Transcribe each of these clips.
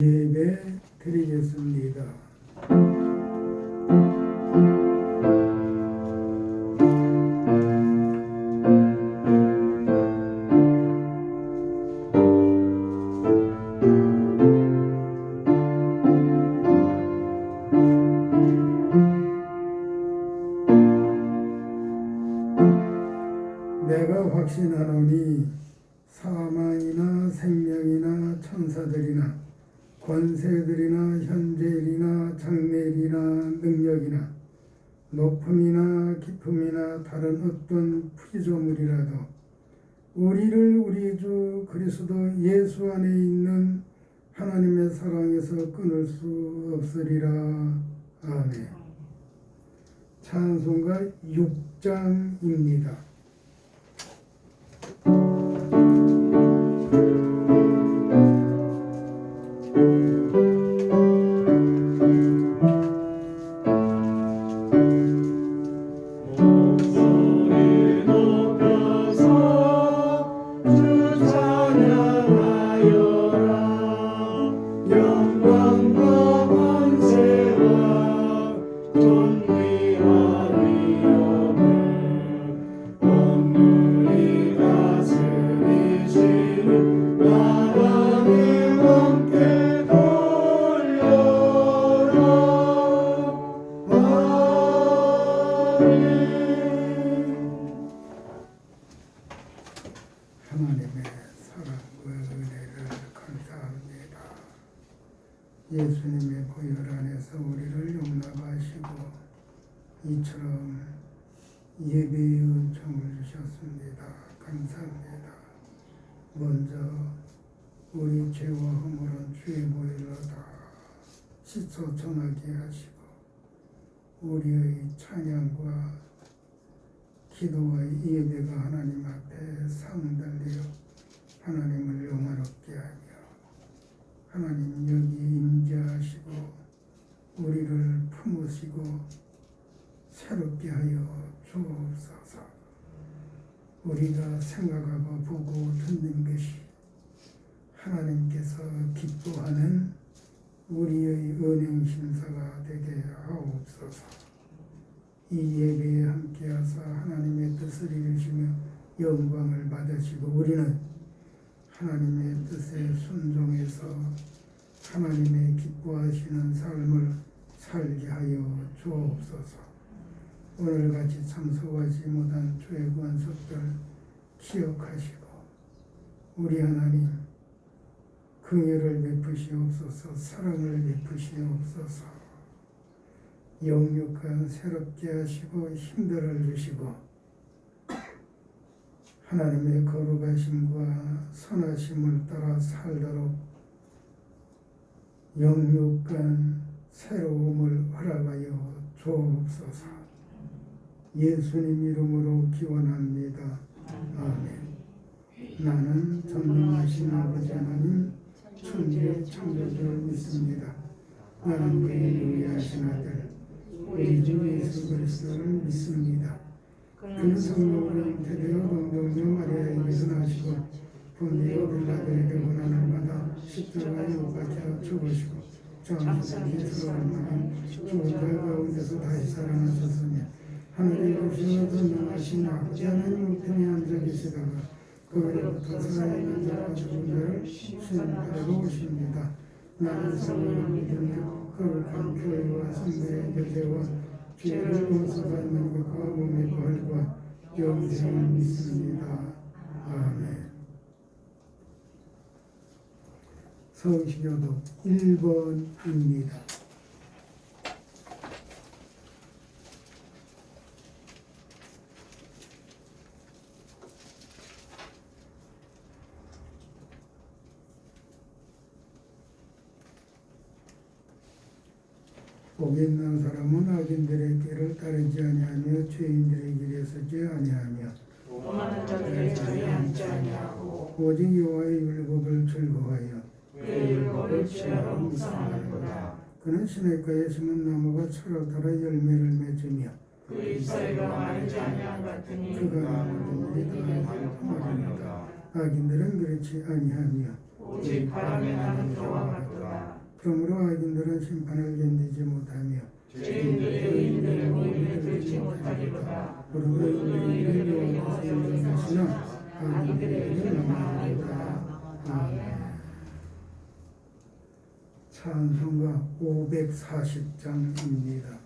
예배 드리겠습니다. 내가 확신하노니 사망이나 생명이나 천사들이나 권세들이나 현재일이나 장래일이나 능력이나 높음이나 깊음이나 다른 어떤 피조물이라도 우리를 우리 주 그리스도 예수 안에 있는 하나님의 사랑에서 끊을 수 없으리라. 아멘. 찬송가 6장입니다. 하나님의 사랑과 은혜를 감사합니다. 예수님의 보혈 안에서 우리를 용납하시고 이처럼 예배의 은총을 주셨습니다. 감사합니다. 먼저 우리 죄와 허물은 주의 보혈로 다 씻어 전하게 하시고 우리의 찬양과 기도와 예배가 하나님 앞에 상달려 하나님을 영화롭게 하며 하나님 여기 임재하시고 우리를 품으시고 새롭게 하여 주옵소서. 우리가 생각하고 보고 듣는 것이 하나님께서 기뻐하는 우리의 은행 심사가 되게 하옵소서. 이 예배에 함께하사 하나님의 뜻을 이루시며 영광을 받으시고 우리는 하나님의 뜻에 순종해서 하나님의 기뻐하시는 삶을 살게 하여 주옵소서. 오늘같이 참석하지 못한 주의 권속들 기억하시고 우리 하나님 긍휼을 베푸시옵소서. 사랑을 베푸시옵소서. 영육간 새롭게 하시고 힘들어 주시고 하나님의 거룩하심과 선하심을 따라 살도록 영육간 새로움을 허락하여 주옵소서. 예수님 이름으로 기원합니다. 아멘. 나는 전능하신 아버지 하나님 천지의 창조주를 믿습니다. 나는 그의 유일하신 아들 우리 주 예수 그리스도를 믿습니다. 그는 성령으로 잉태되어 동정녀 마리아에게서 나시고 본디오 빌라도에게 고난을 받아 십자가에 못 박혀 죽으시고 장사기에 들어가는 죽은 자 가운데서 다시 살아나셨으며 하늘에 이르시어 전능하신 아버지 하나님 우편에 앉아 계시다가 그로부터 살아있는 자와 죽은 자를 심판하러 오십니다. 나는 성령을 믿으며 거룩한 교회와 성도의 교제와 죄를 용서받는 것과 몸의 부활과 영생을 믿습니다. 아멘. 성시교독 1번입니다. 복 있는 사람은 악인들의 길을 따르지 아니하며 죄인들의 길에 서지 아니하며 오만한 자들의 자리에 앉지 아니하고 오직 여호와의 율법을 즐거워하여 그의 율법을 취하로 묵상하는도다. 그는 시냇가에 심은 나무가 철을 따라 열매를 맺으며 그 잎사귀가 마르지 아니한 같으니 그가 모든 일이 다 행복하리로다. 악인들은 그렇지 아니하며 오직 바람에 나는 겨와 같도다. 그러므로 악인들은 심판을 견디지 못하며 죄인들의 의인들은 오히려 들지 못하리로다. 그러므로 의인들은 여호와께서 인정하시나 악인들의 일은 망하리로다. 아멘. 찬송가 540장입니다.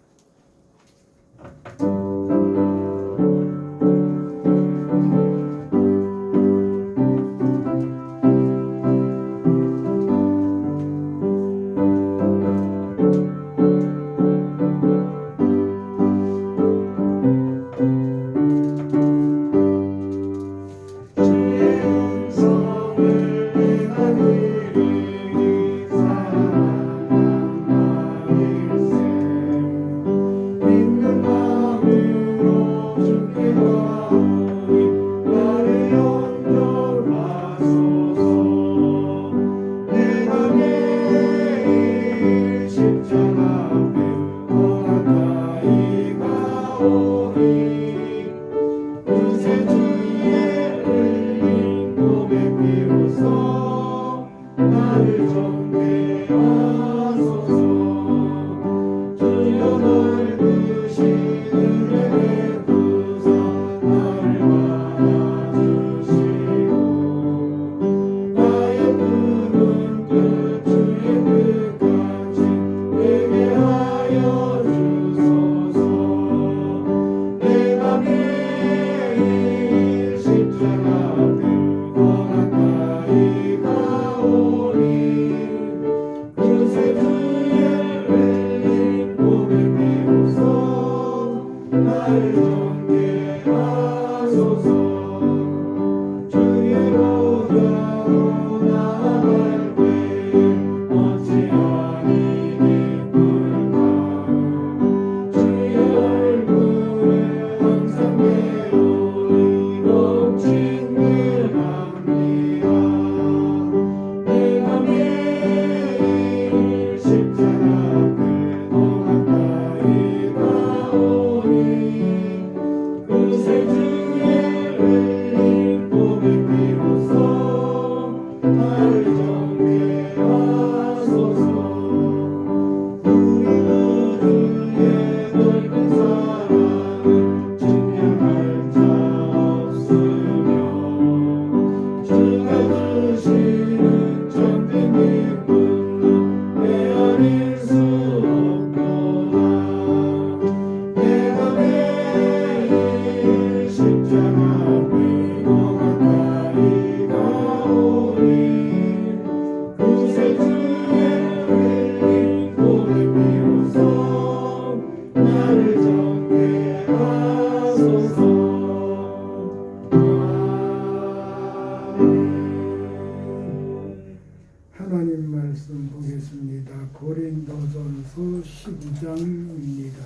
하나님 말씀 보겠습니다. 고린도전서 12장입니다.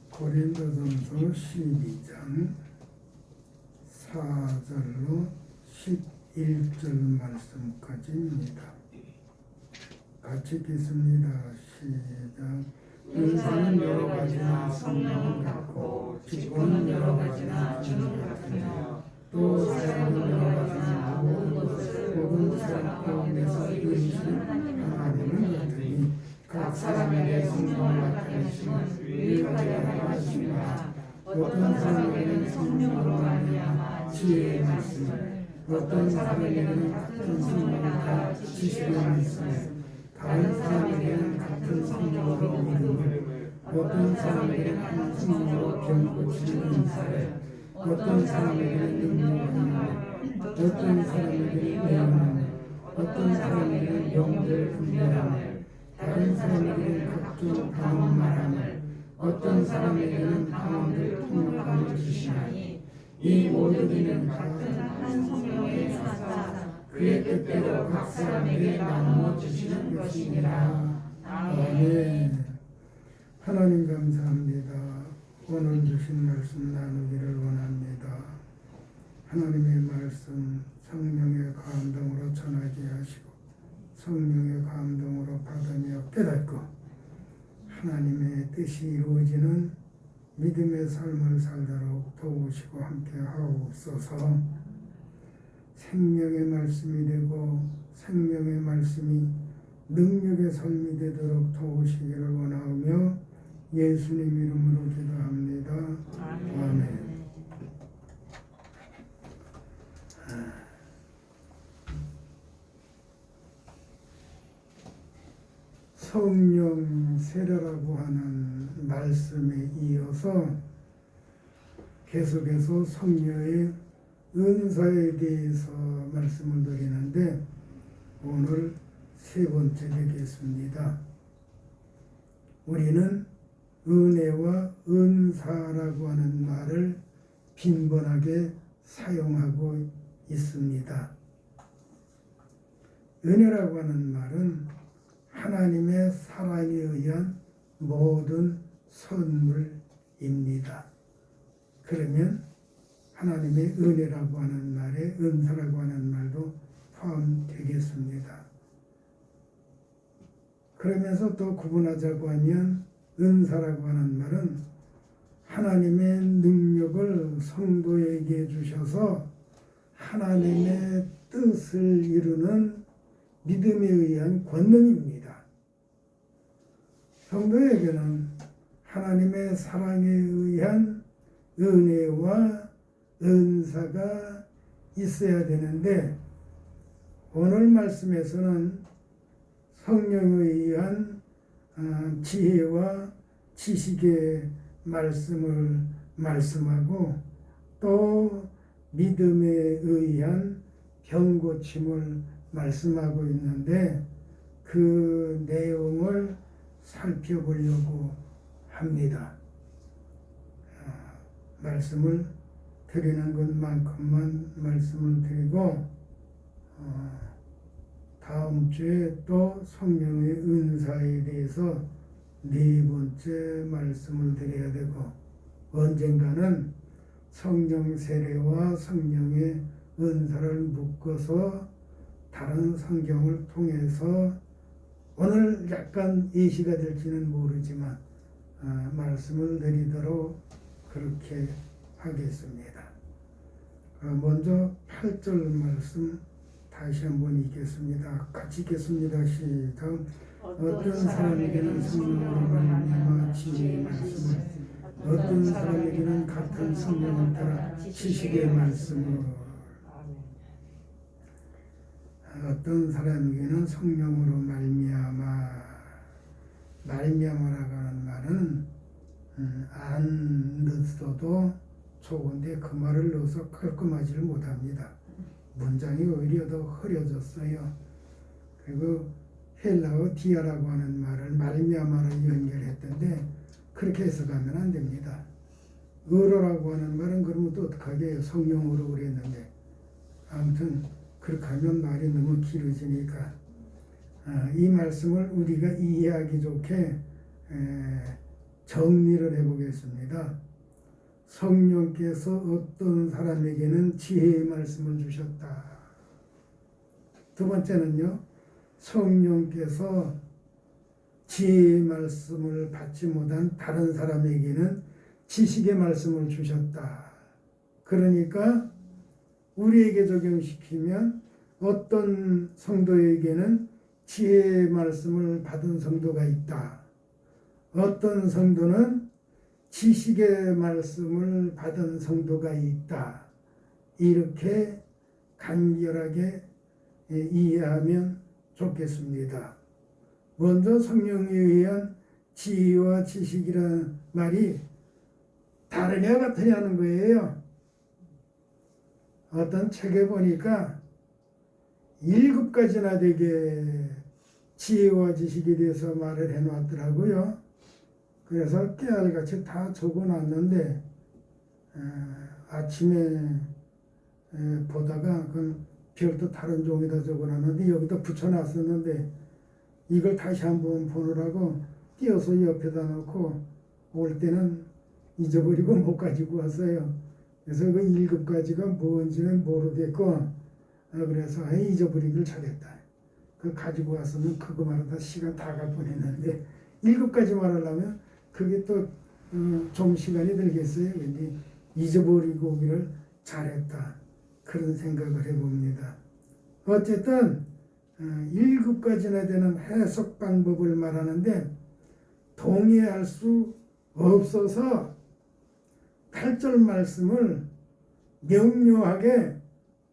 고린도전서 12장 4절로 11절 말씀까지입니다. 같이 읽겠습니다. 시작. 은사는 여러 가지나 성령은 같고 직분은 여러 가지나 주는 같으며 또 사역은 여러 가지나 모든 사람 가운데서 이루시는 하나님은 같으니 각 사람에게 성령을 나타내시면 유익하게 하려 하십니다. 어떤 사람에게는 성령으로 말미암아 지혜의 말씀을, 어떤 사람에게는 같은 성령과 지식의 말씀을, 다른 사람에게는 같은 성령으로 믿음을, 어떤 사람에게는 한 성령으로 병 고치는 은사를, 어떤 사람에게는 능력을, 어떤 사람에게는 예언을, 어떤 사람에게는 영들 분별함을, 다른 사람에게는 각종 방언 말함을, 어떤 사람에게는 방언을 통역함을 주시나니 이 모든 일은 같은 한 성령의 사사 그의 뜻대로 각 사람에게 나누어 주시는 것이니라. 아멘. 하나님 감사합니다. 오늘 주신 말씀 나누기를 원합니다. 하나님의 말씀 성령의 감동으로 전하여 도우시고 성령의 감동으로 받으며 깨닫고 하나님의 뜻이 이루어지는 믿음의 삶을 살도록 도우시고 함께 하옵소서. 생명의 말씀이 되고 생명의 말씀이 능력의 삶이 되도록 도우시기를 원하며 예수님 이름으로 기도합니다. 아멘. 성령 세례라고 하는 말씀에 이어서 계속해서 성령의 은사에 대해서 말씀을 드리는데 오늘 세 번째 되겠습니다. 우리는 은혜와 은사라고 하는 말을 빈번하게 사용하고 있습니다. 은혜라고 하는 말은 하나님의 사랑에 의한 모든 선물입니다. 그러면 하나님의 은혜라고 하는 말에 은사라고 하는 말도 포함되겠습니다. 그러면서 또 구분하자고 하면 은사라고 하는 말은 하나님의 능력을 성도에게 주셔서 하나님의 뜻을 이루는 믿음에 의한 권능입니다. 성도에게는 하나님의 사랑에 의한 은혜와 은사가 있어야 되는데 오늘 말씀에서는 성령에 의한 지혜와 지식의 말씀을 말씀하고 또 믿음에 의한 병고침을 말씀하고 있는데 그 내용을 살펴보려고 합니다. 말씀을 드리는 것만큼만 말씀을 드리고 다음 주에 또 성령의 은사에 대해서 네 번째 말씀을 드려야 되고 언젠가는 성령 세례와 성령의 은사를 묶어서 다른 성경을 통해서 오늘 약간 예시가 될지는 모르지만 말씀을 드리도록 그렇게 하겠습니다. 먼저 8절 말씀 다시 한번 읽겠습니다. 같이 읽겠습니다. 시작. 어떤 사람에게는 성령으로 말미암아 지혜의 말씀을, 어떤 사람에게는 같은 성령을 따라 지식의 말씀을, 어떤 사람에게는 성령으로 말미암아라고 하는 말은 안 넣어도 좋은데 그 말을 넣어서 깔끔하지를 못합니다. 문장이 오히려 더 흐려졌어요. 그리고 헬라어 디아라고 하는 말을 말미암아로 연결했던데 그렇게 해석하면 안 됩니다. 의로라고 하는 말은 그러면 또 어떡하게 해요? 성령으로 그랬는데 아무튼 그렇게 하면 말이 너무 길어지니까 이 말씀을 우리가 이해하기 좋게 정리를 해보겠습니다. 성령께서 어떤 사람에게는 지혜의 말씀을 주셨다. 두 번째는요, 성령께서 지혜의 말씀을 받지 못한 다른 사람에게는 지식의 말씀을 주셨다. 그러니까 우리에게 적용시키면 어떤 성도에게는 지혜의 말씀을 받은 성도가 있다. 어떤 성도는 지식의 말씀을 받은 성도가 있다. 이렇게 간결하게 이해하면 좋겠습니다. 먼저 성령에 의한 지혜와 지식이라는 말이 다르냐 같으냐 하는 거예요. 어떤 책에 보니까 7가지나 되게 지혜와 지식에 대해서 말을 해놨더라고요. 그래서 깨알같이 다 적어놨는데 아침에 보다가 그 별도 다른 종이다 적어놨는데 여기다 붙여놨었는데 이걸 다시 한번 보느라고 띄어서 옆에다 놓고 올 때는 잊어버리고 못 가지고 왔어요. 그래서 그 7가지가 뭔지는 모르겠고 그래서 잊어버리길 잘했다. 그 가지고 왔으면 그거 말하다 시간 다 갈 뻔했는데 7가지 말하려면 그게 또 좀 시간이 들겠어요. 근데 잊어버리고 오기를 잘했다. 그런 생각을 해봅니다. 어쨌든 7가지나 되는 해석 방법을 말하는데 동의할 수 없어서 8절 말씀을 명료하게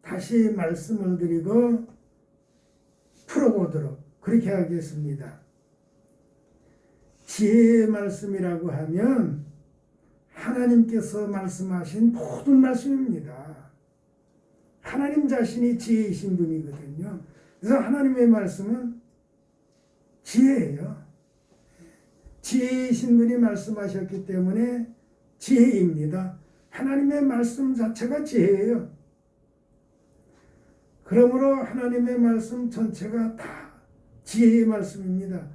다시 말씀을 드리고 풀어보도록 그렇게 하겠습니다. 지혜의 말씀이라고 하면 하나님께서 말씀하신 모든 말씀입니다. 하나님 자신이 지혜이신 분이거든요. 그래서 하나님의 말씀은 지혜예요. 지혜이신 분이 말씀하셨기 때문에 지혜입니다. 하나님의 말씀 자체가 지혜예요. 그러므로 하나님의 말씀 전체가 다 지혜의 말씀입니다.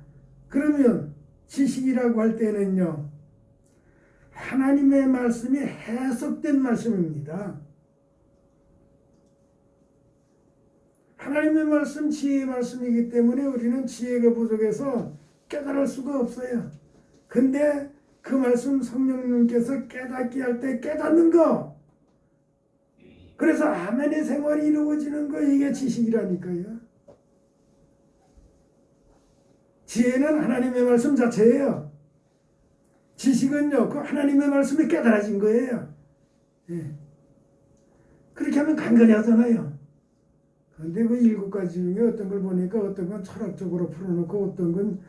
그러면 지식이라고 할 때는요, 하나님의 말씀이 해석된 말씀입니다. 하나님의 말씀, 지혜의 말씀이기 때문에 우리는 지혜가 부족해서 깨달을 수가 없어요. 근데 그 말씀 성령님께서 깨닫게 할 때 깨닫는 거, 그래서 아멘의 생활이 이루어지는 거, 이게 지식이라니까요. 지혜는 하나님의 말씀 자체예요. 지식은요, 그 하나님의 말씀이 깨달아진 거예요. 예. 그렇게 하면 간간히 하잖아요. 그런데 그 7가지 중에 어떤 걸 보니까 어떤 건 철학적으로 풀어놓고, 어떤 건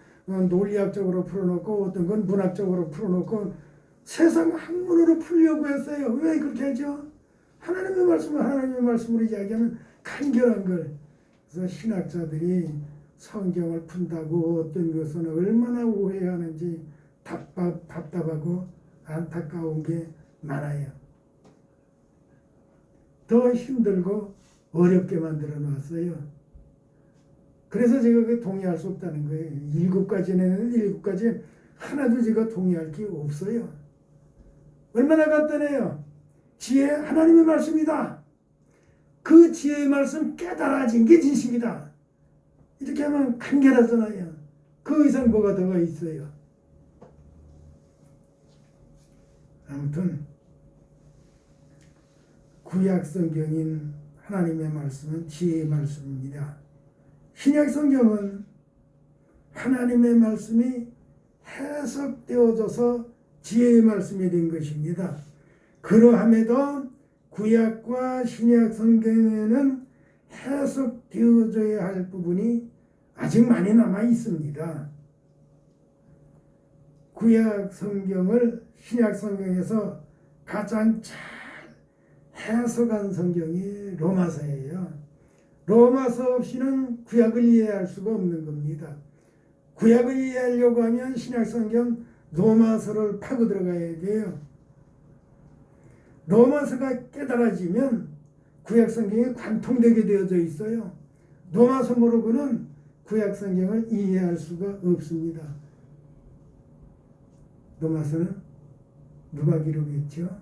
논리학적으로 풀어놓고, 어떤 건 문학적으로 풀어놓고, 세상 학문으로 풀려고 했어요. 왜 그렇게 하죠? 하나님의 말씀을 하나님의 말씀으로 이야기하면 간결한 걸. 그래서 신학자들이 성경을 푼다고 어떤 것은 얼마나 오해하는지 답답하고 안타까운 게 많아요. 더 힘들고 어렵게 만들어 놨어요. 그래서 제가 그 동의할 수 없다는 거예요. 7가지는 7가지 하나도 제가 동의할 게 없어요. 얼마나 간단해요. 지혜 하나님의 말씀이다. 그 지혜의 말씀 깨달아진 게 지식이다. 이렇게 하면 간결하잖아요. 그 이상 뭐가 더 있어요. 아무튼 구약 성경인 하나님의 말씀은 지혜의 말씀입니다. 신약 성경은 하나님의 말씀이 해석되어져서 지혜의 말씀이 된 것입니다. 그러함에도 구약과 신약 성경에는 해석되어져야 할 부분이 아직 많이 남아 있습니다. 구약 성경을 신약 성경에서 가장 잘 해석한 성경이 로마서예요. 로마서 없이는 구약을 이해할 수가 없는 겁니다. 구약을 이해하려고 하면 신약 성경 로마서를 파고 들어가야 돼요. 로마서가 깨달아지면 구약 성경이 관통되게 되어져 있어요. 로마서 모르고는 구약 성경을 이해할 수가 없습니다. 로마서는 누가 기록했죠?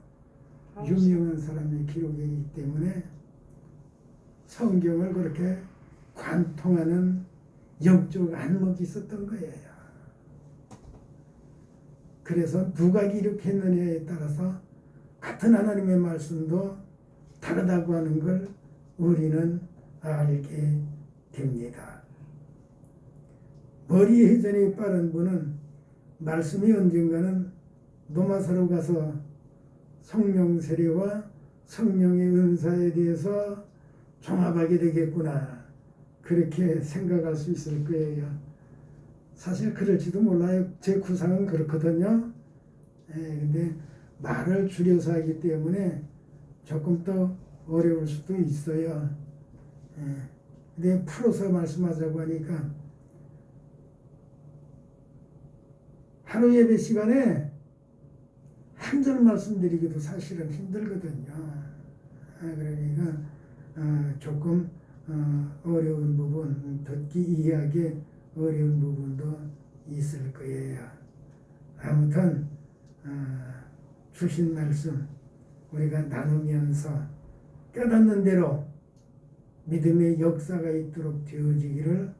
유명한 사람의 기록이기 때문에 성경을 그렇게 관통하는 영적 안목이 있었던 거예요. 그래서 누가 기록했느냐에 따라서 같은 하나님의 말씀도 다르다고 하는 걸 우리는 알게 됩니다. 머리 회전이 빠른 분은 말씀이 언젠가는 로마서로 가서 성령 세례와 성령의 은사에 대해서 종합하게 되겠구나, 그렇게 생각할 수 있을 거예요. 사실 그럴지도 몰라요. 제 구상은 그렇거든요. 근데 말을 줄여서 하기 때문에 조금 더 어려울 수도 있어요. 근데 풀어서 말씀하자고 하니까 하루 예배 시간에 한 절 말씀드리기도 사실은 힘들거든요. 그러니까 조금 어려운 부분, 듣기 이해하기 어려운 부분도 있을 거예요. 아무튼 주신 말씀 우리가 나누면서 깨닫는 대로 믿음의 역사가 있도록 되어지기를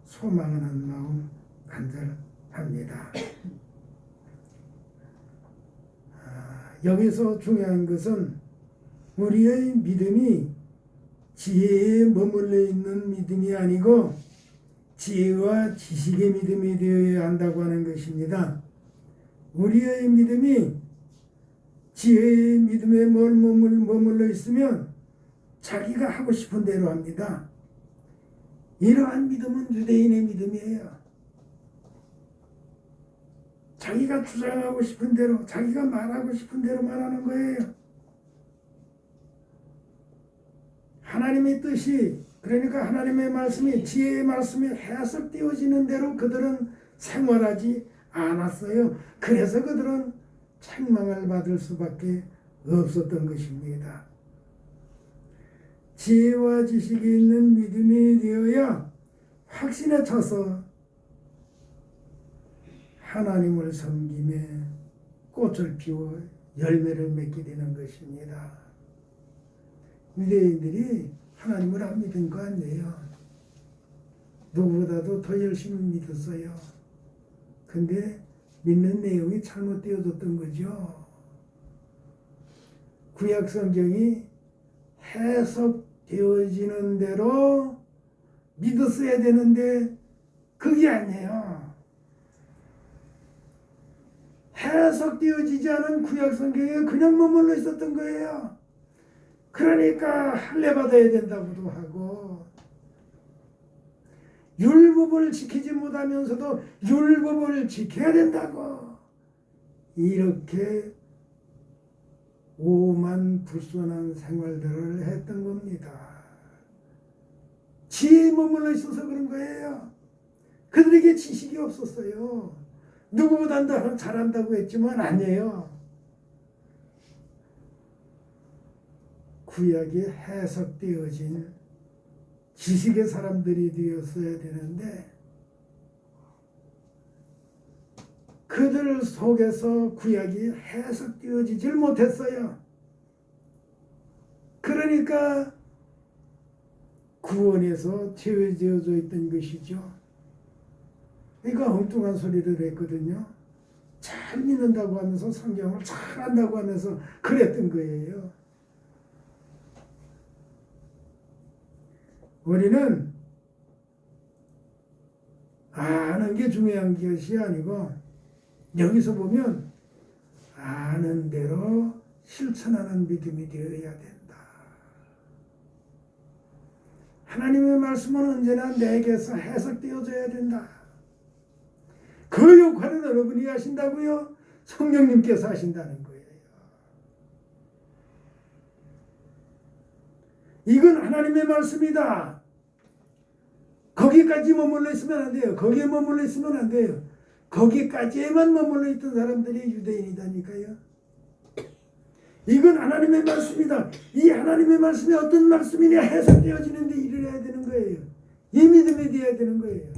소망하는 마음 간절합니다. 여기서 중요한 것은 우리의 믿음이 지혜에 머물러 있는 믿음이 아니고 지혜와 지식의 믿음이 되어야 한다고 하는 것입니다. 우리의 믿음이 지혜의 믿음에 머물러 있으면 자기가 하고 싶은 대로 합니다. 이러한 믿음은 유대인의 믿음이에요. 자기가 주장하고 싶은 대로, 자기가 말하고 싶은 대로 말하는 거예요. 하나님의 뜻이, 그러니까 하나님의 말씀이, 지혜의 말씀이 해석되어지는 대로 그들은 생활하지 않았어요. 그래서 그들은 책망을 받을 수밖에 없었던 것입니다. 지혜와 지식이 있는 믿음이 되어야 확신에 차서 하나님을 섬김에 꽃을 피워 열매를 맺게 되는 것입니다. 유대인들이 하나님을 안 믿은 거 아니에요. 누구보다도 더 열심히 믿었어요. 근데 믿는 내용이 잘못되어졌던 거죠. 구약 성경이 해석되어지는 대로 믿었어야 되는데 그게 아니에요. 해석되어지지 않은 구약 성경에 그냥 머물러 있었던 거예요. 그러니까 할례 받아야 된다고도 하고 율법을 지키지 못하면서도 율법을 지켜야 된다고 이렇게 오만불손한 생활들을 했던 겁니다. 지혜에 머물러 있어서 그런 거예요. 그들에게 지식이 없었어요. 누구보다 더 잘한다고 했지만 아니에요. 구약이 해석되어진 지식의 사람들이 되었어야 되는데 그들 속에서 구약이 해석되어지질 못했어요. 그러니까 구원에서 제어되어져 있던 것이죠. 그러니까 엉뚱한 소리를 했거든요. 잘 믿는다고 하면서 성경을 잘 안다고 하면서 그랬던 거예요. 우리는 아는 게 중요한 것이 아니고 여기서 보면 아는 대로 실천하는 믿음이 되어야 된다. 하나님의 말씀은 언제나 내게서 해석되어져야 된다. 그 역할은 여러분이 하신다고요? 성령님께서 하신다는 거예요. 이건 하나님의 말씀이다. 거기까지 머물러 있으면 안 돼요. 거기에 머물러 있으면 안 돼요. 거기까지에만 머물러 있던 사람들이 유대인이다니까요. 이건 하나님의 말씀이다. 이 하나님의 말씀이 어떤 말씀이냐 해석되어지는데 일을 해야 되는 거예요. 이 믿음이 되어야 되는 거예요.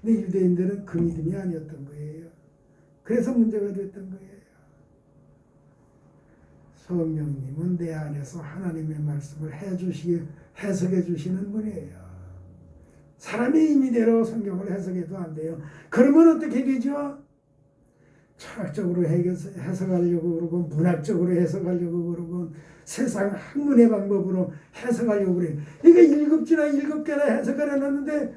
근데 유대인들은 그 믿음이 아니었던 거예요. 그래서 문제가 됐던 거예요. 성령님은 내 안에서 하나님의 말씀을 해석해 주시는 분이에요. 사람의 임의대로 성경을 해석해도 안 돼요. 그러면 어떻게 되죠? 철학적으로 해석하려고 그러고 문학적으로 해석하려고 그러고 세상 학문의 방법으로 해석하려고 그래요. 그러니까 7개나 해석을 해놨는데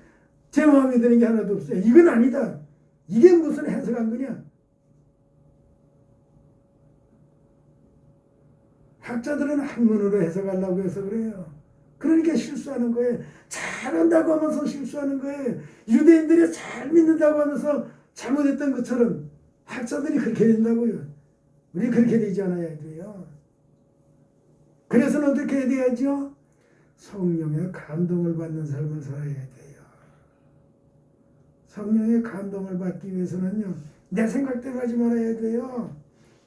제 마음에 드는 게 하나도 없어요. 이건 아니다. 이게 무슨 해석한 거냐? 학자들은 학문으로 해석하려고 해서 그래요. 그러니까 실수하는 거예요. 잘한다고 하면서 실수하는 거예요. 유대인들이 잘 믿는다고 하면서 잘못했던 것처럼 학자들이 그렇게 된다고요. 우리 그렇게 되지 않아야 돼요. 그래서는 어떻게 해야 돼야죠? 성령의 감동을 받는 삶을 살아야 돼요. 성령의 감동을 받기 위해서는요. 내 생각대로 하지 말아야 돼요.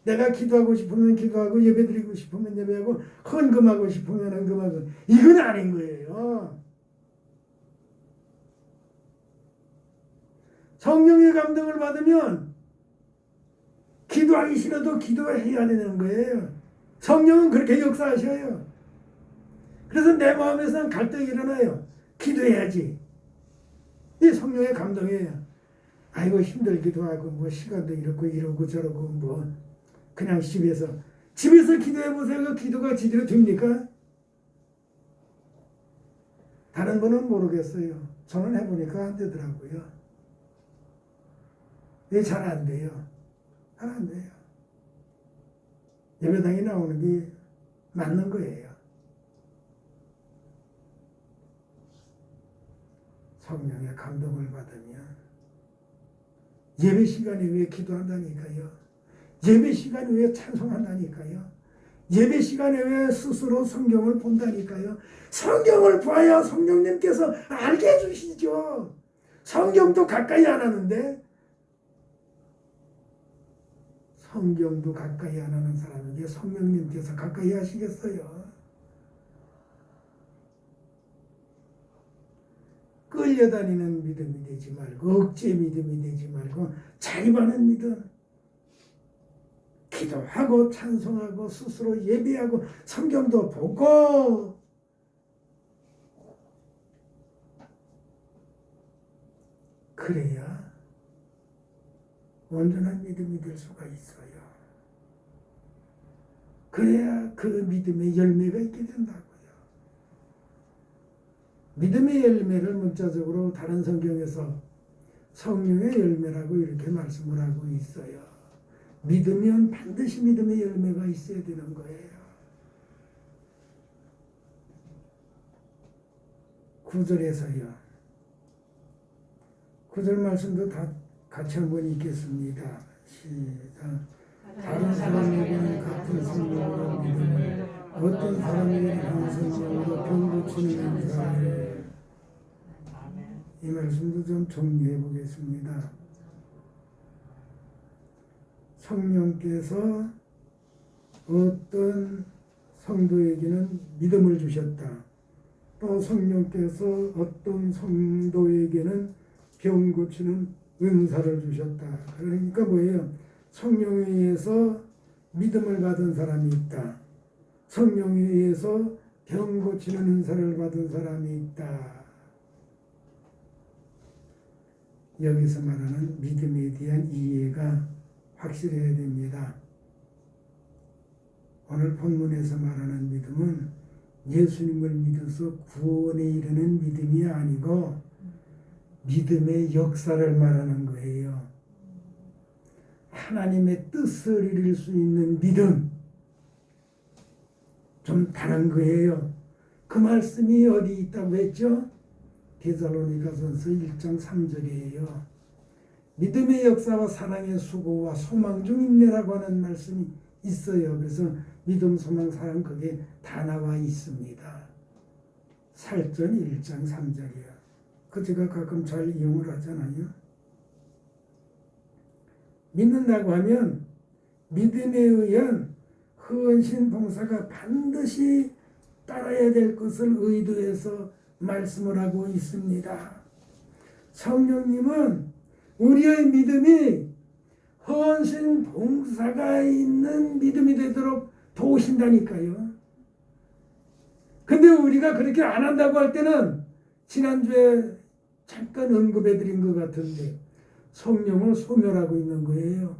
내가 기도하고 싶으면 기도하고 예배드리고 싶으면 예배하고 헌금하고 싶으면 헌금하고 이건 아닌 거예요. 성령의 감동을 받으면 기도하기 싫어도 기도해야 되는 거예요. 성령은 그렇게 역사하셔요. 그래서 내 마음에서는 갈등이 일어나요. 기도해야지. 이 성령의 감동이에요. 아이고 힘들기도 하고 뭐 시간도 이렇고 이러고 저러고 뭐 그냥 집에서 기도해 보세요. 그 기도가 제대로 됩니까? 다른 분은 모르겠어요. 저는 해보니까 안 되더라고요. 왜 잘 안 돼요? 잘 안 돼요. 예배당에 나오는 게 맞는 거예요. 성령의 감동을 받으면 예배 시간에 왜 기도한다니까요. 예배 시간에 왜 찬송한다니까요. 예배 시간에 왜 스스로 성경을 본다니까요. 성경을 봐야 성령님께서 알게 해주시죠. 성경도 가까이 안 하는데 성경도 가까이 안 하는 사람에게 성령님께서 가까이 하시겠어요. 끌려다니는 믿음이 되지 말고 억제 믿음이 되지 말고 자립하는 믿음. 기도하고 찬송하고 스스로 예배하고 성경도 보고 그래야 온전한 믿음이 될 수가 있어요. 그래야 그 믿음의 열매가 있게 된다고요. 믿음의 열매를 문자적으로 다른 성경에서 성령의 열매라고 이렇게 말씀을 하고 있어요. 믿으면 반드시 믿음의 열매가 있어야 되는 거예요. 9절에서요. 9절 말씀도 다 같이 한번 읽겠습니다. 시작. 다른 사람에게는 같은 성령으로 믿음을, 어떤 사람에게는 한 성령으로 병 고치는 은사를. 이 말씀도 좀 정리해 보겠습니다. 성령께서 어떤 성도에게는 믿음을 주셨다. 또 성령께서 어떤 성도에게는 병 고치는 은사를 주셨다. 그러니까 뭐예요? 성령에 의해서 믿음을 받은 사람이 있다. 성령에 의해서 병 고치는 은사를 받은 사람이 있다. 여기서 말하는 믿음에 대한 이해가 확실해야 됩니다. 오늘 본문에서 말하는 믿음은 예수님을 믿어서 구원에 이르는 믿음이 아니고 믿음의 역사를 말하는 거예요. 하나님의 뜻을 이룰 수 있는 믿음. 좀 다른 거예요. 그 말씀이 어디 있다고 했죠? 데살로니가전서 1장 3절이에요. 믿음의 역사와 사랑의 수고와 소망 중 인내라고 하는 말씀이 있어요. 그래서 믿음, 소망, 사랑 그게 다 나와 있습니다. 살전 1장 3절이요. 그 제가 가끔 잘 이용을 하잖아요. 믿는다고 하면 믿음에 의한 헌신 봉사가 반드시 따라야 될 것을 의도해서 말씀을 하고 있습니다. 성령님은 우리의 믿음이 헌신 봉사가 있는 믿음이 되도록 도우신다니까요. 근데 우리가 그렇게 안 한다고 할 때는 지난주에 잠깐 언급해 드린 것 같은데 성령을 소멸하고 있는 거예요.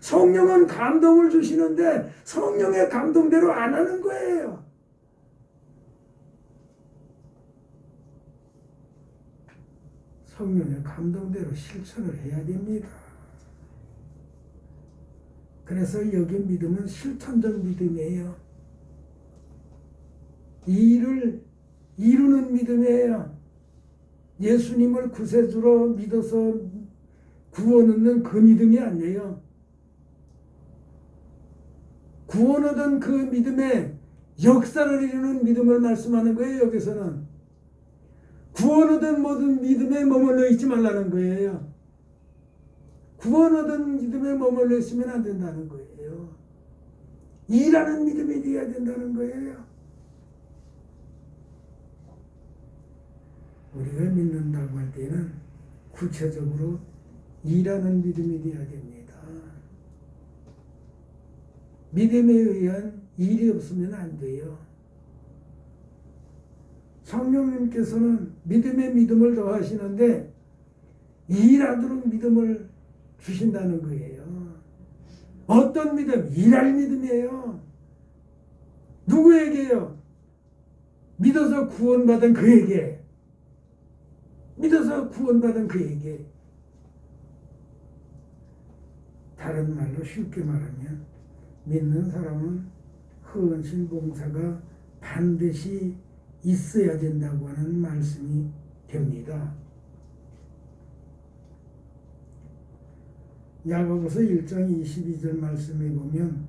성령은 감동을 주시는데 성령의 감동대로 안 하는 거예요. 성령의 감동대로 실천을 해야 됩니다. 그래서 여기 믿음은 실천적 믿음이에요. 일을 이루는 믿음이에요. 예수님을 구세주로 믿어서 구원 얻는 그 믿음이 아니에요. 구원 얻은 그 믿음의 역사를 이루는 믿음을 말씀하는 거예요. 여기서는 구원 얻은 모든 믿음에 머물러 있지 말라는 거예요. 구원 얻은 믿음에 머물러 있으면 안 된다는 거예요. 일하는 믿음이 되어야 된다는 거예요. 우리가 믿는다고 할 때는 구체적으로 일하는 믿음이 되어야 됩니다. 믿음에 의한 일이 없으면 안 돼요. 성령님께서는 믿음에 믿음을 더하시는데 일하도록 믿음을 주신다는 거예요. 어떤 믿음? 일할 믿음이에요. 누구에게요? 믿어서 구원받은 그에게. 믿어서 구원받은 그에게. 다른 말로 쉽게 말하면 믿는 사람은 헌신 봉사가 반드시 있어야 된다고 하는 말씀이 됩니다. 야고보서 1장 22절 말씀에 보면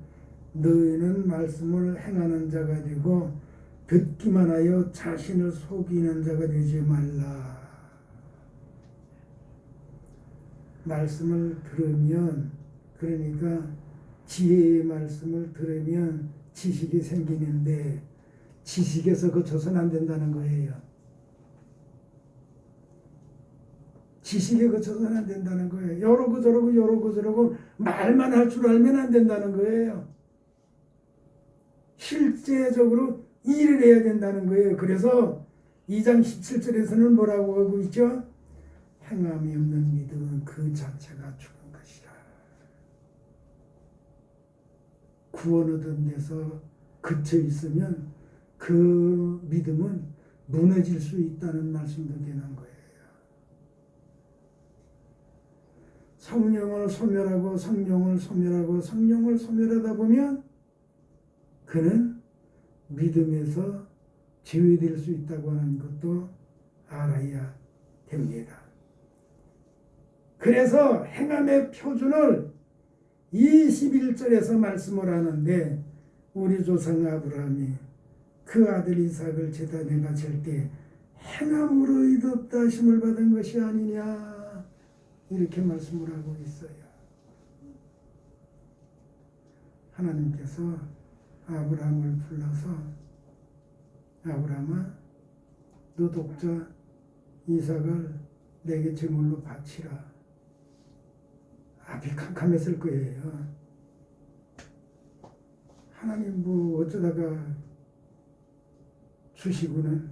너희는 말씀을 행하는 자가 되고 듣기만 하여 자신을 속이는 자가 되지 말라. 말씀을 들으면, 그러니까 지혜의 말씀을 들으면 지식이 생기는데 지식에서 그쳐서는 안 된다는 거예요. 지식에 그쳐서는 안 된다는 거예요. 요러고 저러고 요러고 저러고 말만 할 줄 알면 안 된다는 거예요. 실제적으로 일을 해야 된다는 거예요. 그래서 2장 17절에서는 뭐라고 하고 있죠? 행함이 없는 믿음은 그 자체가 죽은 것이라. 구원 얻은 데서 그쳐 있으면 그 믿음은 무너질 수 있다는 말씀도 되는 거예요. 성령을 소멸하고 성령을 소멸하고 성령을 소멸하다 보면 그는 믿음에서 제외될 수 있다고 하는 것도 알아야 됩니다. 그래서 행함의 표준을 21절에서 말씀을 하는데 우리 조상 아브라함이 그 아들 이삭을 제단에 바칠 때 행함으로 이뤘다 하심을 받은 것이 아니냐 이렇게 말씀을 하고 있어요. 하나님께서 아브라함을 불러서 아브라함아 너 독자 이삭을 내게 제물로 바치라. 앞이 캄캄했을 거예요. 하나님 뭐 어쩌다가 주시고는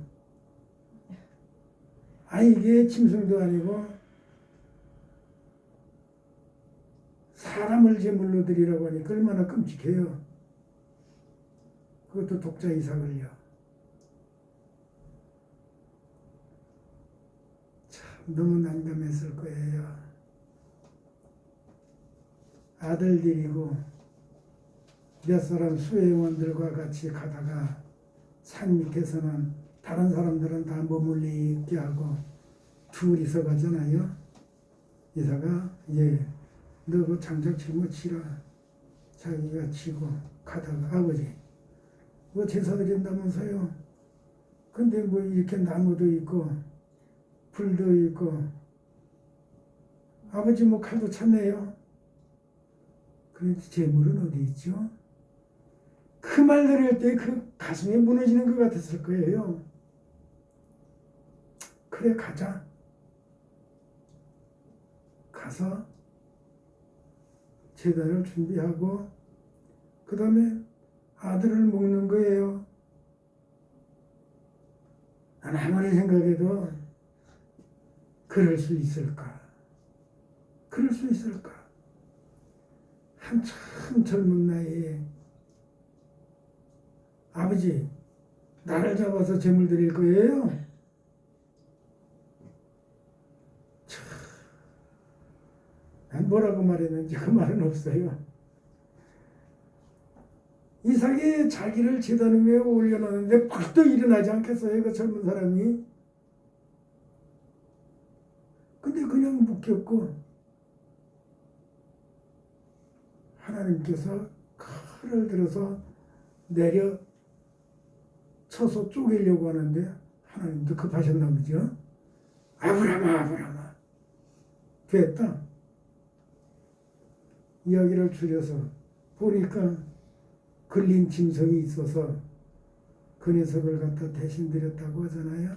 이게 짐승도 아니고 사람을 제물로 드리라고 하니까 얼마나 끔찍해요. 그것도 독자 이삭을요. 참 너무 난감했을 거예요. 아들 데리고 몇 사람 수혜원들과 같이 가다가 산 밑에서는 다른 사람들은 다 머물리게 하고 둘이서 가잖아요. 이삭아 너 그 장작 치고 치라. 자기가 치고 가다가 아버지 뭐 제사 드린다면서요. 근데 뭐 이렇게 나무도 있고 불도 있고 아버지 뭐 칼도 찼네요. 그런데 재물은 어디 있죠? 그 말 들을 때 그 가슴이 무너지는 것 같았을 거예요. 그래 가자. 가서 제단을 준비하고 그 다음에 아들을 먹는 거예요. 난 아무리 생각해도 그럴 수 있을까? 그럴 수 있을까? 한참 젊은 나이에 아버지 나를 잡아서 제물 드릴 거예요? 난 뭐라고 말했는지 그 말은 없어요. 이삭이 자기를 제단 위에 올려놓는데 팍도 일어나지 않겠어요? 그 젊은 사람이. 근데 그냥 묶였고 하나님께서 칼을 들어서 내려 쳐서 쪼개려고 하는데 하나님도 급하셨나 보죠. 아브라함아 됐다. 이야기를 줄여서 보니까 걸린 짐승이 있어서 그 녀석을 갖다 대신 드렸다고 하잖아요.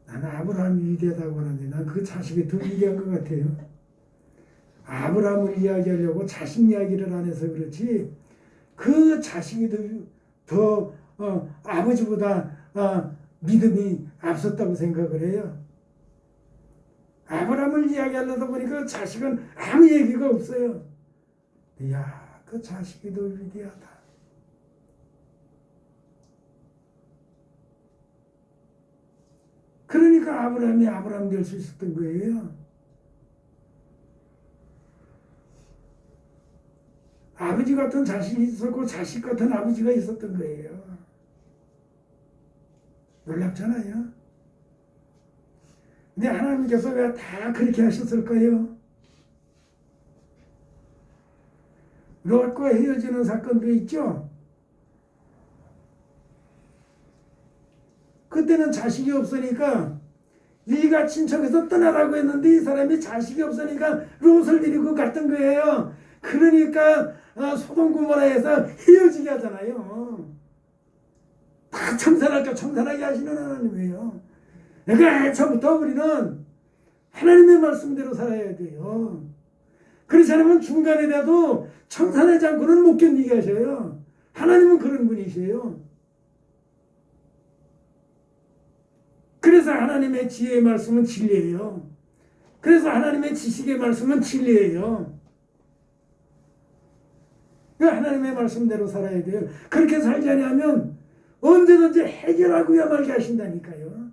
나는 아브라함이 위대하다고 하는데 난 그 자식이 더 위대한 것 같아요. 아브라함을 이야기하려고 자식 이야기를 안 해서 그렇지 그 자식이 더 아버지보다 믿음이 앞섰다고 생각을 해요. 아브라함을 이야기하려다 보니까 자식은 아무 얘기가 없어요. 이야, 그 자식이 더 위대하다. 그러니까 아브라함이 아브라함 될 수 있었던 거예요. 아버지 같은 자식이 있었고 자식 같은 아버지가 있었던 거예요. 놀랍잖아요. 근데 하나님께서 왜 다 그렇게 하셨을까요? 롯과 헤어지는 사건도 있죠. 그때는 자식이 없으니까 일가 친척에서 떠나라고 했는데 이 사람이 자식이 없으니까 롯을 데리고 갔던 거예요. 그러니까 소돔 고모라에서 헤어지게 하잖아요. 다 청산하게 하시는 하나님이에요. 그러니까 애초부터 우리는 하나님의 말씀대로 살아야 돼요. 그렇지 않으면 중간에라도 청산하지 않고는 못 견디게 하셔요. 하나님은 그런 분이세요. 그래서 하나님의 지혜의 말씀은 진리예요. 그래서 하나님의 지식의 말씀은 진리예요. 하나님의 말씀대로 살아야 돼요. 그렇게 살지 않으면 언제든지 해결하고야 말게 하신다니까요.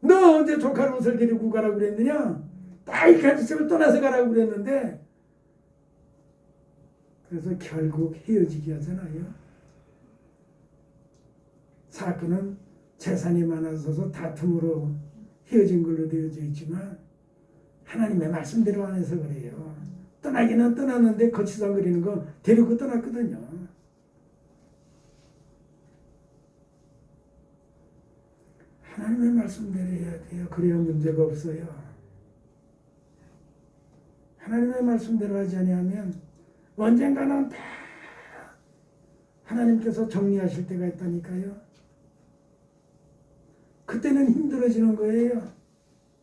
너 언제 조카 롯을 데리고 가라고 그랬느냐? 딸까지 집을 떠나서 가라고 그랬는데 그래서 결국 헤어지게 하잖아요. 사건은 재산이 많아져서 다툼으로 헤어진 걸로 되어져 있지만 하나님의 말씀대로 안 해서 그래요. 떠나기는 떠났는데 거치장거리는 거 데리고 떠났거든요. 하나님의 말씀대로 해야 돼요. 그래야 문제가 없어요. 하나님의 말씀대로 하지 않으면 언젠가는 다 하나님께서 정리하실 때가 있다니까요. 그때는 힘들어지는 거예요.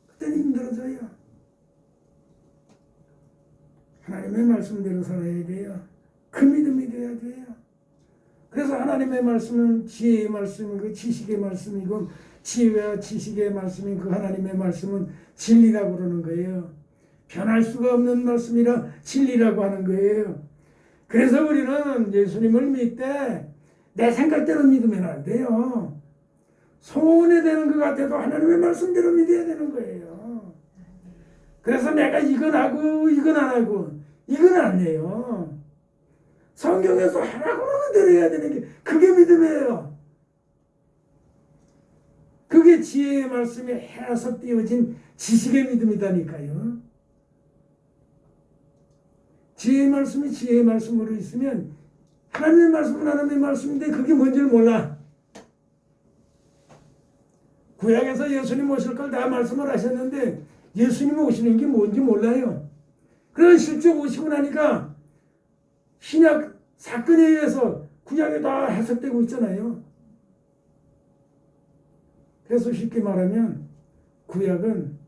그때는 힘들어져요. 하나님의 말씀대로 살아야 돼요. 그 믿음이 돼야 돼요. 그래서 하나님의 말씀은 지혜의 말씀이고 지식의 말씀이고 지혜와 지식의 말씀인 그 하나님의 말씀은 진리라고 그러는 거예요. 변할 수가 없는 말씀이라 진리라고 하는 거예요. 그래서 우리는 예수님을 믿되 내 생각대로 믿으면 안 돼요. 손해되는 것 같아도 하나님의 말씀대로 믿어야 되는 거예요. 그래서 내가 이건 하고 이건 안 하고 이건 아니에요. 성경에서 하라고 하는 대로 해야 되는 게 그게 믿음이에요. 그게 지혜의 말씀에 해석되어진 지식의 믿음이다니까요. 지혜의 말씀이 지혜의 말씀으로 있으면 하나님의 말씀은 하나님의 말씀인데 그게 뭔지를 몰라. 구약에서 예수님 오실 걸 다 말씀을 하셨는데 예수님 오시는 게 뭔지 몰라요. 그래서 실제 오시고 나니까 신약 사건에 의해서 구약에 다 해석되고 있잖아요. 그래서 쉽게 말하면 구약은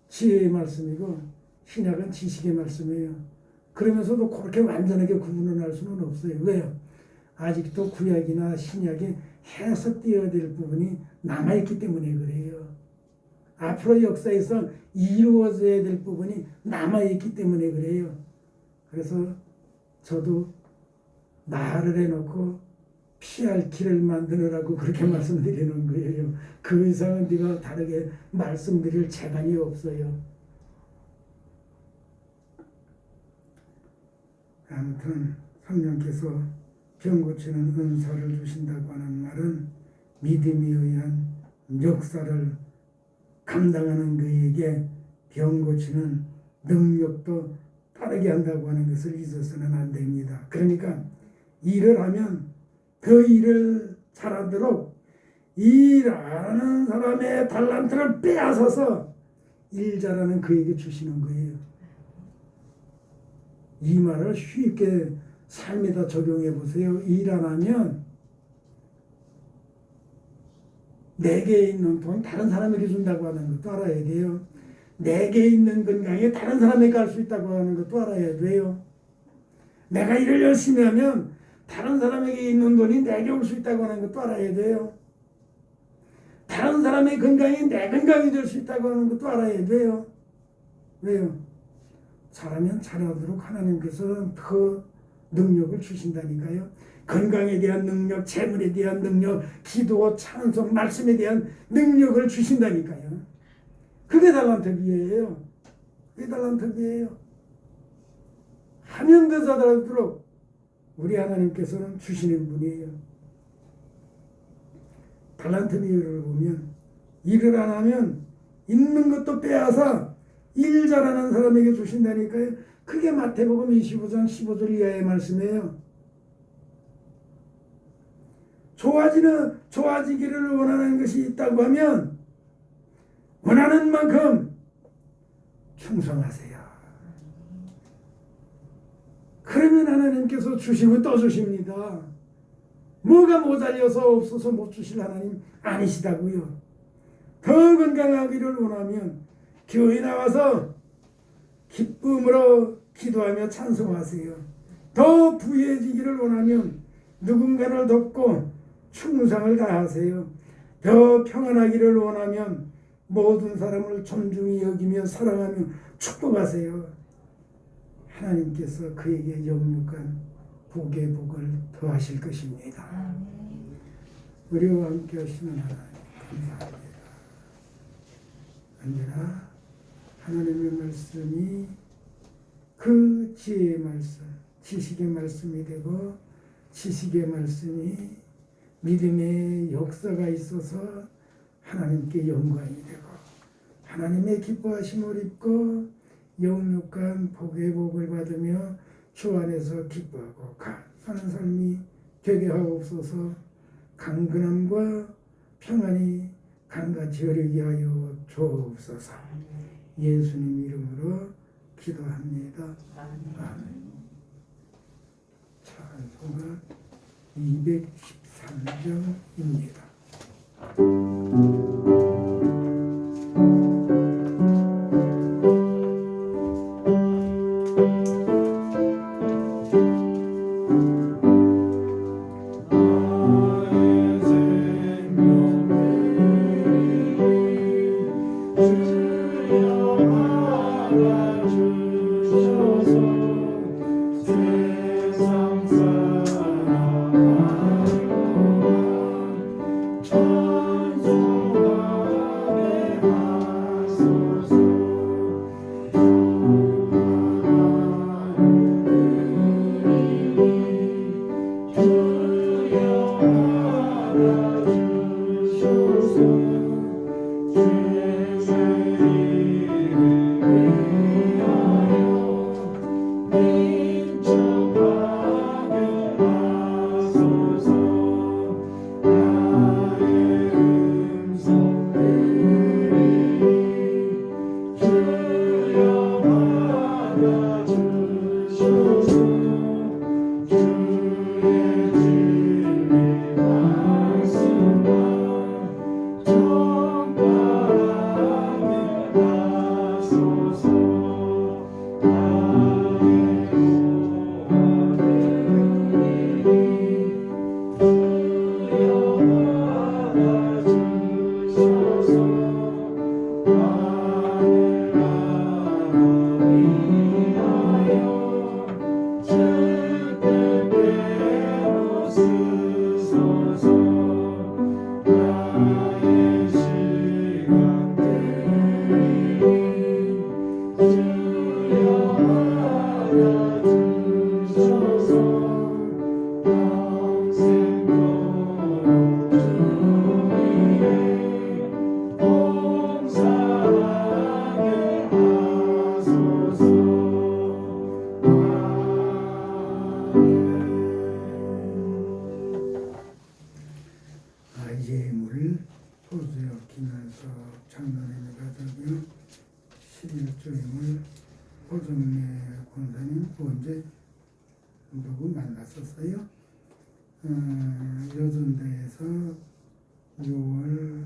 지혜의 말씀이고 신약은 지식의 말씀이에요. 그러면서도 그렇게 완전하게 구분을 할 수는 없어요. 왜요? 아직도 구약이나 신약이 해석되어야 될 부분이 남아있기 때문에 그래요. 앞으로 역사에서 이루어져야 될 부분이 남아있기 때문에 그래요. 그래서 저도 말을 해놓고 피할 길을 만드느라고 그렇게 말씀드리는 거예요. 그 이상은 네가 다르게 말씀드릴 재간이 없어요. 아무튼 성령께서 병 고치는 은사를 주신다고 하는 말은 믿음에 의한 역사를 감당하는 그에게 병 고치는 능력도 따르게 한다고 하는 것을 잊어서는 안 됩니다. 그러니까 일을 하면 그 일을 잘하도록 일하는 사람의 달란트를 빼앗아서 일 잘하는 그에게 주시는 거예요. 이 말을 쉽게 삶에다 적용해 보세요. 일 안 하면 내게 있는 돈 다른 사람에게 준다고 하는 것도 알아야 돼요. 내게 있는 건강에 다른 사람에게 갈 수 있다고 하는 것도 알아야 돼요. 내가 일을 열심히 하면 다른 사람에게 있는 돈이 내게 올 수 있다고 하는 것도 알아야 돼요. 다른 사람의 건강이 내 건강이 될 수 있다고 하는 것도 알아야 돼요. 왜요? 잘하면 잘하도록 하나님께서는 그 능력을 주신다니까요. 건강에 대한 능력, 재물에 대한 능력, 기도, 찬송, 말씀에 대한 능력을 주신다니까요. 그게 달란트비예요. 그게 달란트비예요. 하면 더 잘하도록 우리 하나님께서는 주시는 분이에요. 달란트 비유를 보면 일을 안 하면 있는 것도 빼앗아 일 잘하는 사람에게 주신다니까요. 그게 마태복음 25장 15절 이하의 말씀이에요. 좋아지기를 원하는 것이 있다고 하면 원하는 만큼 충성하세요. 그러면 하나님께서 주시고 또 주십니다. 뭐가 모자려서 없어서 못 주실 하나님 아니시다고요. 더 건강하기를 원하면 교회 나와서 기쁨으로 기도하며 찬송하세요. 더 부유해지기를 원하면 누군가를 돕고 충성을 다하세요. 더 평안하기를 원하면 모든 사람을 존중히 여기며 사랑하며 축복하세요. 하나님께서 그에게 영육간 복의 복을 더하실 것입니다. 우리와 함께 하시는 하나님 감사합니다. 언제나 하나님의 말씀이 그 지혜의 말씀, 지식의 말씀이 되고 지식의 말씀이 믿음의 역사가 있어서 하나님께 영광이 되고 하나님의 기뻐하심을 입고 영육간 복의 복을 받으며 주 안에서 기뻐하고 사는 삶이 되게 하옵소서. 강건함과 평안이 강같이 흐르게 하여 주옵소서. 예수님 이름으로 기도합니다. 아멘. 찬송가 213장입니다. 예물 소주에 얽히면서 장로님이 가져며 11조임을 호정래 권사님 언제 누구 만났었어요? 여전대에서 6월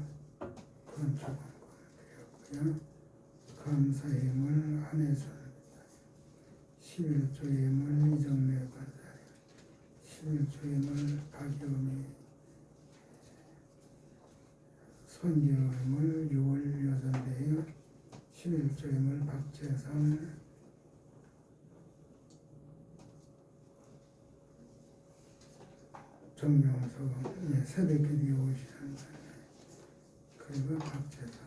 건축원금 되었고요. 감사임을 한혜선 11조임을 이정래 권사님 11조 선교임을 6월 여전대요 11조임을 박재선 정명석 새벽기도에 오시는 그리고 박재선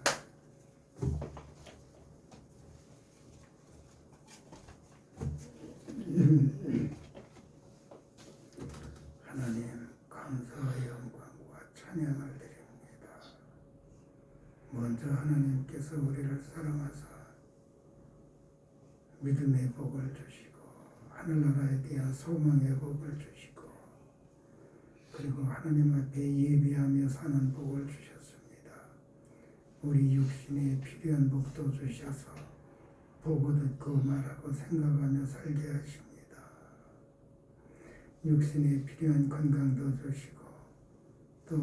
하나님 감사와 영광과 찬양을 드립니다. 먼저 하나님께서 우리를 사랑하사 믿음의 복을 주시고 하늘나라에 대한 소망의 복을 주시고 그리고 하나님 앞에 예비하며 사는 복을 주셨습니다. 우리 육신에 필요한 복도 주셔서 보고 듣고 말하고 생각하며 살게 하십니다. 육신에 필요한 건강도 주시고 또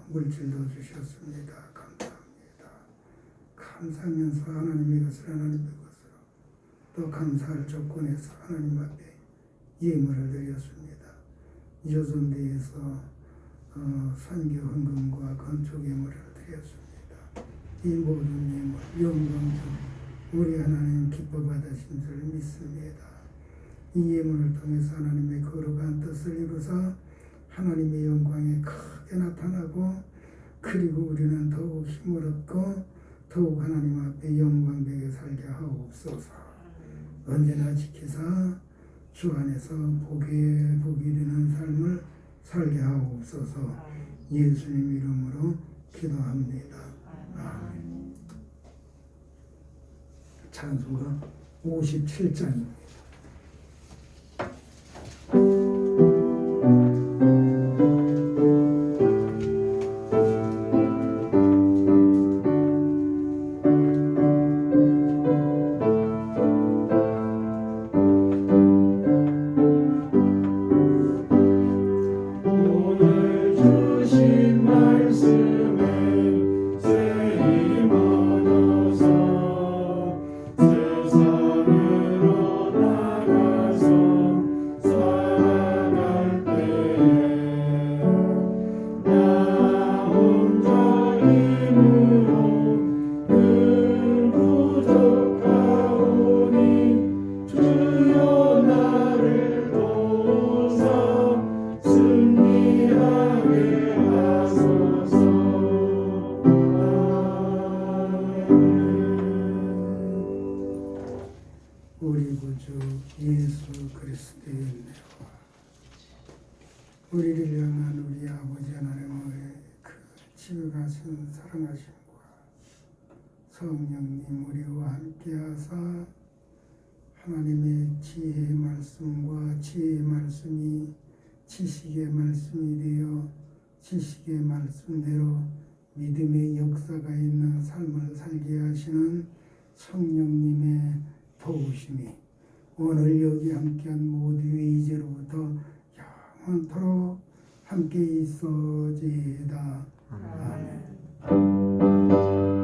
물질도 주셨습니다. 감사합니다. 감사하면서 하나님의 것을 하나님의 것으로 또 감사할 조건에서 하나님 앞에 예물을 드렸습니다. 여전대에서 선교 헌금과 건축 예물을 드렸습니다. 이 모든 예물 영광 우리 하나님 기뻐 받으신 줄 믿습니다. 이 예물을 통해서 하나님의 거룩한 뜻을 이루사 하나님의 영광이 크게 나타나고 그리고 우리는 더욱 힘을 얻고 더욱 하나님 앞에 영광되게 살게 하옵소서. 언제나 지키사 주 안에서 복이 되는 삶을 살게 하옵소서. 예수님 이름으로 기도합니다. 아멘. 찬송가 57장입니다. 우리 구주 예수 그리스도의 은혜와 우리를 향한 우리 아버지 하나님의 그 지극하신 사랑하심과 성령님 우리와 함께하사 하나님의 지혜의 말씀과 지혜의 말씀이 지식의 말씀이 되어 지식의 말씀대로 믿음의 역사가 있는 삶을 살게 하시는 성령님의 도우심이 오늘 여기 함께한 모두의 이제로부터 영원토록 함께 있어지이다. 아멘.